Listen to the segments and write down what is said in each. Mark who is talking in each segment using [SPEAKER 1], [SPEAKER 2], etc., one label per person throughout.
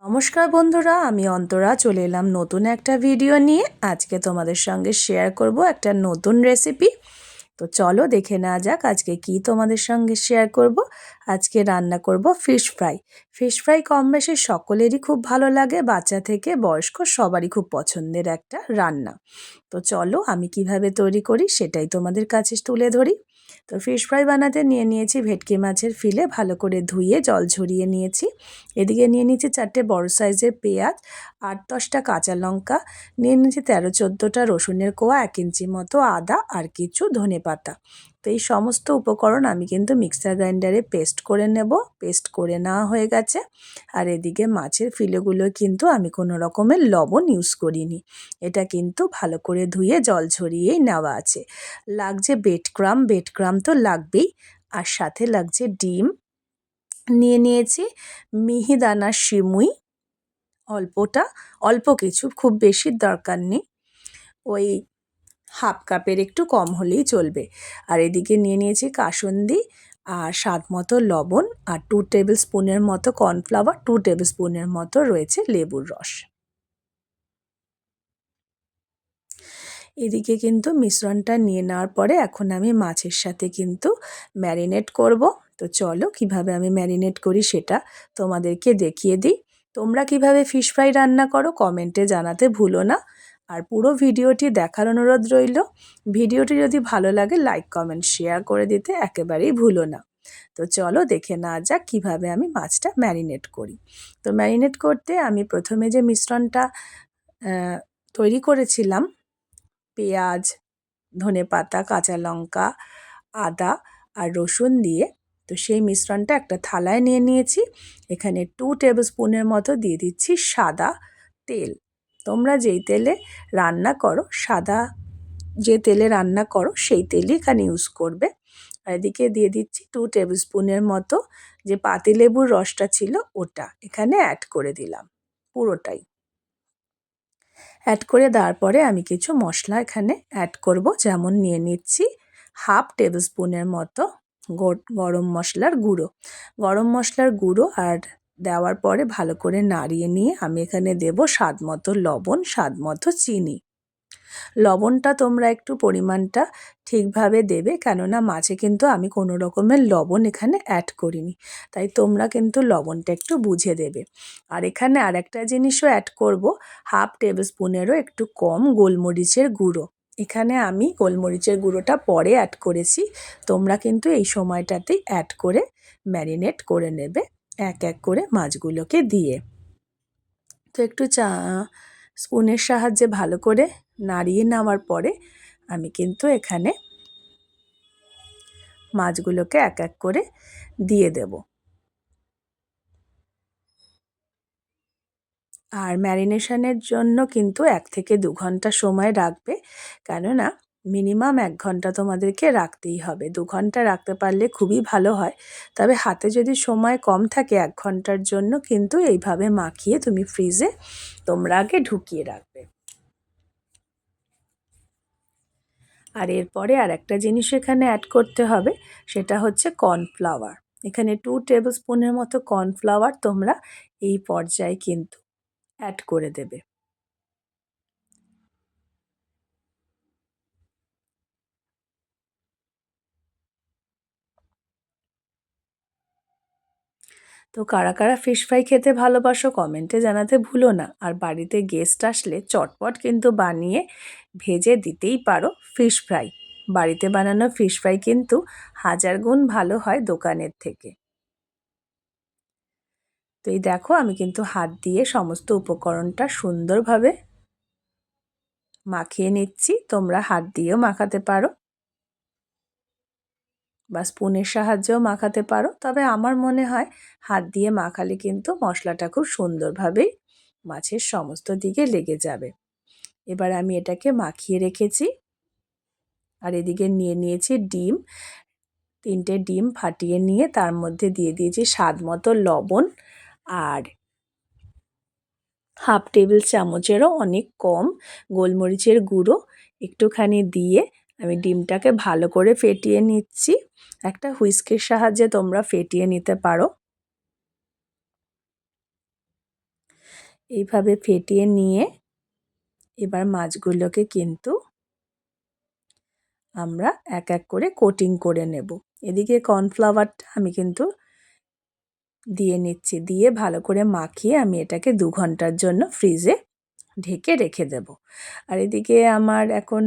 [SPEAKER 1] নমস্কার বন্ধুরা, আমি অন্তরা চলে এলাম নতুন একটা ভিডিও নিয়ে। আজকে তোমাদের সঙ্গে শেয়ার করব একটা নতুন রেসিপি। তো চলো দেখে নেওয়া যাক আজকে কি তোমাদের সঙ্গে শেয়ার করব। আজকে রান্না করব ফিশ ফ্রাই। ফিশ ফ্রাই কম বেশি সকলেরই খুব ভালো লাগে, বাচ্চা থেকে বয়স্ক সবারই খুব পছন্দের একটা রান্না। তো চলো আমি কিভাবে তৈরি করি সেটাই তোমাদের কাছে তুলে ধরি। তো ফিশ ফ্রাই বানাতে নিয়ে নিয়েছি ভেটকি মাছের ফিলে, ভালো করে ধুয়ে জল ঝরিয়ে নিয়েছি। এদিকে নিয়ে নিয়েছি 4টে বড় সাইজের পেঁয়াজ, 8-10টা কাঁচা লঙ্কা, নিয়ে নিয়েছি 13-14টা রসুনের কোয়া, 1 ইঞ্চি মতো আদা আর কিছু ধনেপাতা। তো এই সমস্ত উপকরণ আমি কিন্তু মিক্সার গ্রাইন্ডারে পেস্ট করে নেব। পেস্ট করে নেওয়া হয়ে গেছে। আর এদিকে মাছের ফিলেগুলো কিন্তু আমি কোনো রকমের লবণ ইউজ করিনি, এটা কিন্তু ভালো করে ধুয়ে জল ঝরিয়েই নেওয়া আছে। লাগছে বেড ক্রাম তো লাগবেই, আর সাথে লাগছে ডিম। নিয়ে নিয়েছি মিহিদানা সিমুই, অল্প কিছু, খুব বেশির দরকার নেই, ওই হাফ কাপের একটু কম হলেই চলবে। আর এদিকে নিয়ে নিয়েছি কাসুন্দি আর স্বাদ মতো লবণ, আর 2 টেবিল স্পুনের মতো কর্নফ্লাওয়ার, 2 টেবিল স্পুনের মতো রয়েছে লেবুর রস। এদিকে কিন্তু মিশ্রণটা নিয়ে নেওয়ার পরে এখন আমি মাছের সাথে কিন্তু ম্যারিনেট করব। তো চলো কিভাবে আমি ম্যারিনেট করি সেটা তোমাদেরকে দেখিয়ে দিই। তোমরা কিভাবে ফিশ ফ্রাই রান্না করো কমেন্টে জানাতে ভুলো না। আর পুরো ভিডিওটি দেখার অনুরোধ রইল। ভিডিওটি যদি ভালো লাগে লাইক কমেন্ট শেয়ার করে দিতে একেবারেই ভুলো না। তো চলো দেখে নেওয়া যাক কীভাবে আমি মাছটা ম্যারিনেট করি। তো ম্যারিনেট করতে আমি প্রথমে যে মিশ্রণটা তৈরি করেছিলাম, পেঁয়াজ, ধনেপাতা, কাঁচা লঙ্কা, আদা আর রসুন দিয়ে, তো সেই মিশ্রণটা একটা থালায় নিয়ে নিয়েছি। এখানে 2 টেবিল স্পুনের মতো দিয়ে দিচ্ছি সাদা তেল। তোমরা যেই তেলে রান্না করো, সাদা যে তেলে রান্না করো সেই তেলই এখানে ইউজ করবে। আর এদিকে দিয়ে দিচ্ছি 2 টেবিল স্পুনের মতো যে পাতিলেবুর রসটা ছিল ওটা এখানে অ্যাড করে দিলাম পুরোটাই। অ্যাড করে দেওয়ার পরে আমি কিছু মশলা এখানে অ্যাড করব, যেমন নিয়ে নিচ্ছি হাফ টেবিল স্পুনের মতো গরম মশলার গুঁড়ো। গরম মশলার গুঁড়ো আর দেওয়ার পরে ভালো করে নাড়িয়ে নিয়ে আমি এখানে দেব স্বাদ মতো লবণ, স্বাদ মতো চিনি। লবণটা তোমরা একটু পরিমাণটা ঠিকভাবে দেবে, কেননা মাছে কিন্তু আমি কোনো রকমের লবণ এখানে অ্যাড করিনি, তাই তোমরা কিন্তু লবণটা একটু বুঝে দেবে। আর এখানে আরেকটা জিনিসও অ্যাড করব, হাফ টেবিল স্পুনেরও একটু কম গোলমরিচের গুঁড়ো। এখানে আমি গোলমরিচের গুঁড়োটা পরে অ্যাড করেছি, তোমরা কিন্তু এই সময়টাতেই অ্যাড করে ম্যারিনেট করে নেবে এক এক করে মাছগুলোকে দিয়ে। তো একটু স্পুনের সাহায্যে ভালো করে নাড়িয়ে নেওয়ার পরে আমি কিন্তু এখানে মাছগুলোকে এক এক করে দিয়ে দেব। আর ম্যারিনেশনের জন্য কিন্তু 1 থেকে 2 ঘন্টা সময় রাখবে, কেননা মিনিমাম 1 ঘন্টা তোমাদেরকে রাখতেই হবে। 2 ঘন্টা রাখতে পারলে খুবই ভালো হয়, তবে হাতে যদি সময় কম থাকে 1 ঘন্টার জন্য কিন্তু এইভাবে মাখিয়ে তুমি ফ্রিজে তোমরা আগে ঢুকিয়ে রাখবে। আর এরপরে আর একটা জিনিস এখানে অ্যাড করতে হবে, সেটা হচ্ছে কর্নফ্লাওয়ার। এখানে 2 টেবিল স্পুনের মতো কর্নফ্লাওয়ার তোমরা এই পর্যায়ে কিন্তু অ্যাড করে দেবে। তো কারা কারা ফিশ ফ্রাই খেতে ভালোবাসো কমেন্টে জানাতে ভুলো না। আর বাড়িতে গেস্ট আসলে চটপট কিন্তু বানিয়ে ভেজে দিতেই পারো ফিশ ফ্রাই। বাড়িতে বানানো ফিশ ফ্রাই কিন্তু 1000 গুণ ভালো হয় দোকানের থেকে। তো এই দেখো আমি কিন্তু হাত দিয়ে সমস্ত উপকরণটা সুন্দরভাবে মাখিয়ে নিচ্ছি। তোমরা হাত দিয়েও মাখাতে পারো বা স্পুনের সাহায্যেও মাখাতে পারো, তবে আমার মনে হয় হাত দিয়ে মাখালে কিন্তু মশলাটা খুব সুন্দরভাবেই মাছের সমস্ত দিকে লেগে যাবে। এবার আমি এটাকে মাখিয়ে রেখেছি। আর এদিকে নিয়ে নিয়েছি ডিম। 3টে ডিম ফাটিয়ে নিয়ে তার মধ্যে দিয়ে দিয়েছি স্বাদ মতো লবণ, আর হাফ টেবিল চামচেরও অনেক কম গোলমরিচের গুঁড়ো একটুখানি দিয়ে আমি ডিমটাকে ভালো করে ফেটিয়ে নিচ্ছি। একটা হুইস্কের সাহায্যে তোমরা ফেটিয়ে নিতে পারো। এইভাবে ফেটিয়ে নিয়ে এবার মাছগুলোকে কিন্তু আমরা এক এক করে কোটিং করে নেব। এদিকে কর্নফ্লাওয়ারটা আমি কিন্তু দিয়ে নিচ্ছি, দিয়ে ভালো করে মাখিয়ে আমি এটাকে 2 ঘন্টার জন্য ফ্রিজে ঢেকে রেখে দেব। আর এদিকে আমার এখন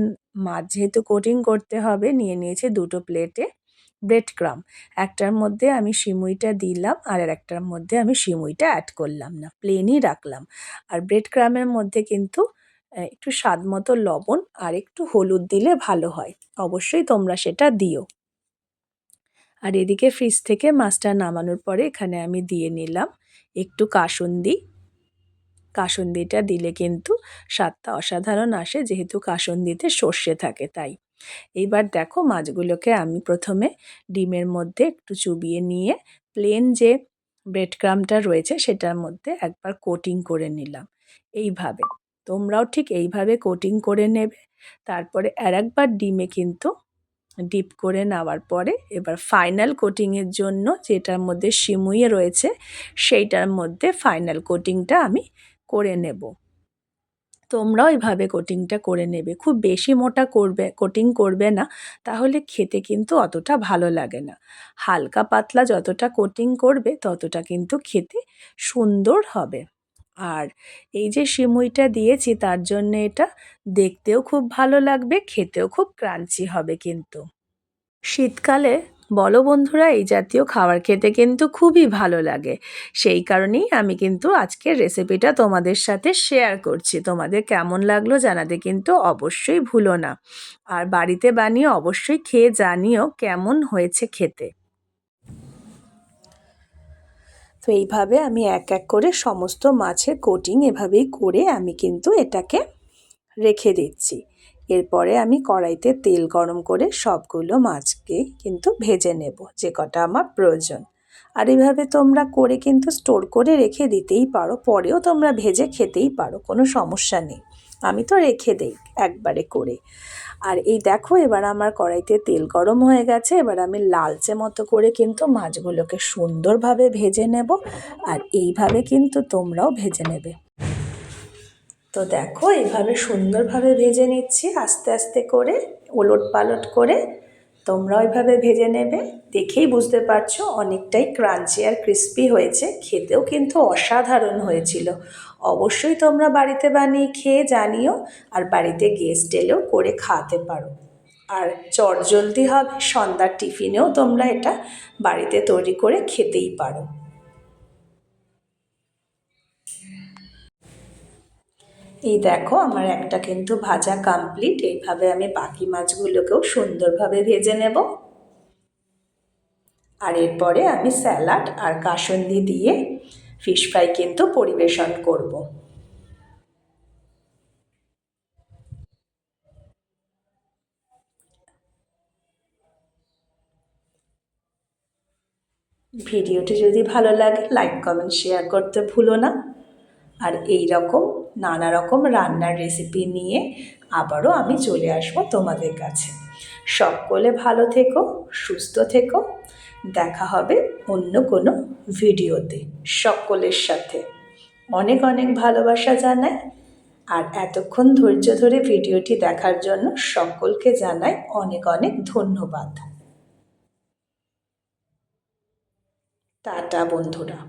[SPEAKER 1] মাছ যেহেতু কোটিং করতে হবে, নিয়ে নিয়েছি 2টো প্লেটে ব্রেড ক্রাম্ব। একটার মধ্যে আমি সিমুইটা দিলাম আর একটার মধ্যে আমি সিমুইটা অ্যাড করলাম না, প্লেনই রাখলাম। আর ব্রেড ক্রাম্বের মধ্যে কিন্তু একটু স্বাদ মতো লবণ আর একটু হলুদ দিলে ভালো হয়, অবশ্যই তোমরা সেটা দিও। আর এদিকে ফ্রিজ থেকে মাছটা নামানোর পরে এখানে আমি দিয়ে নিলাম একটু কাসুন্দি। কাসুন্দিটা দিলে কিন্তু স্বাদটা অসাধারণ আসে, যেহেতু কাসুন্দিতে সর্ষে থাকে তাই। এইবার দেখো মাছগুলোকে আমি প্রথমে ডিমের মধ্যে একটু চুবিয়ে নিয়ে প্লেন যে ব্রেড ক্রাম্বটা রয়েছে সেটার মধ্যে একবার কোটিং করে নিলাম এইভাবে। তোমরাও ঠিক এইভাবে কোটিং করে নেবে। তারপরে আরেকবার ডিমে কিন্তু ডিপ করে নেওয়ার পরে এবার ফাইনাল কোটিংয়ের জন্য যেটার মধ্যে সিমুইয়ে রয়েছে সেইটার মধ্যে ফাইনাল কোটিংটা আমি করে নেব। তোমরাও এইভাবে কোটিংটা করে নেবে, খুব বেশি মোটা কোটিং করবে না, তাহলে খেতে কিন্তু অতটা ভালো লাগে না। হালকা পাতলা যতটা কোটিং করবে ততটা কিন্তু খেতে সুন্দর হবে। আর এই যে সিমুইটা দিয়েছি তার জন্য এটা দেখতেও খুব ভালো লাগবে, খেতেও খুব ক্রাঞ্চি হবে কিন্তু। শীতকালে বলো বন্ধুরা, এই জাতীয় খাবার খেতে কিন্তু খুবই ভালো লাগে। সেই কারণেই আমি কিন্তু আজকের রেসিপিটা তোমাদের সাথে শেয়ার করছি। তোমাদের কেমন লাগলো জানাতে কিন্তু অবশ্যই ভুলো না। আর বাড়িতে বানিয়ে অবশ্যই খেয়ে জানিও কেমন হয়েছে খেতে। তো এইভাবে আমি এক এক করে সমস্ত মাছের কোটিং এভাবেই করে আমি কিন্তু এটাকে রেখে দিচ্ছি। এরপরে আমি কড়াইতে তেল গরম করে সবগুলো মাছকে কিন্তু ভেজে নেব, যে কটা আমার প্রয়োজন। আর এইভাবে তোমরা করে কিন্তু স্টোর করে রেখে দিতেই পারো, পরেও তোমরা ভেজে খেতেই পারো, কোনো সমস্যা নেই। আমি তো রেখে দেই একবারে করে। আর এই দেখো এবার আমার কড়াইতে তেল গরম হয়ে গেছে, এবার আমি লালচে মতো করে কিন্তু মাছগুলোকে সুন্দরভাবে ভেজে নেব। আর এইভাবে কিন্তু তোমরাও ভেজে নেবে। তো দেখো এইভাবে সুন্দরভাবে ভেজে নিচ্ছি আস্তে আস্তে করে, ওলট পালট করে। তোমরাও এইভাবে ভেজে নেবে, দেখেই বুঝতে পারছো অনেকটাই ক্রাঞ্চি আর ক্রিস্পি হয়েছে, খেতেও কিন্তু অসাধারণ হয়েছিল। অবশ্যই তোমরা বাড়িতে বানিয়ে খেয়ে জানিও, আর বাড়িতে গেস্ট এলেও করে খাওয়াতে পারো। আর চটজলদি হবে, সন্ধ্যার টিফিনেও তোমরা এটা বাড়িতে তৈরি করে খেতেই পারো। এই দেখো আমার একটা কিন্তু ভাজা কমপ্লিট। এইভাবে আমি বাকি মাছগুলোকেও সুন্দরভাবে ভেজে নেব। আর এরপরে আমি স্যালাড আর কাসুন্দি দিয়ে ফিশ ফ্রাই কিন্তু পরিবেশন করব। ভিডিওটি যদি ভালো লাগে লাইক কমেন্ট শেয়ার করতে ভুলো না। আর এই রকম নানা রকম রান্নার রেসিপি নিয়ে আবারও আমি চলে আসবো তোমাদের কাছে। সকলে ভালো থেকো, সুস্থ থেকো। দেখা হবে অন্য কোনো ভিডিওতে সকলের সাথে। অনেক অনেক ভালোবাসা জানাই। আর এতক্ষণ ধৈর্য ধরে ভিডিওটি দেখার জন্য সকলকে জানাই অনেক অনেক ধন্যবাদ। টাটা বন্ধুরা।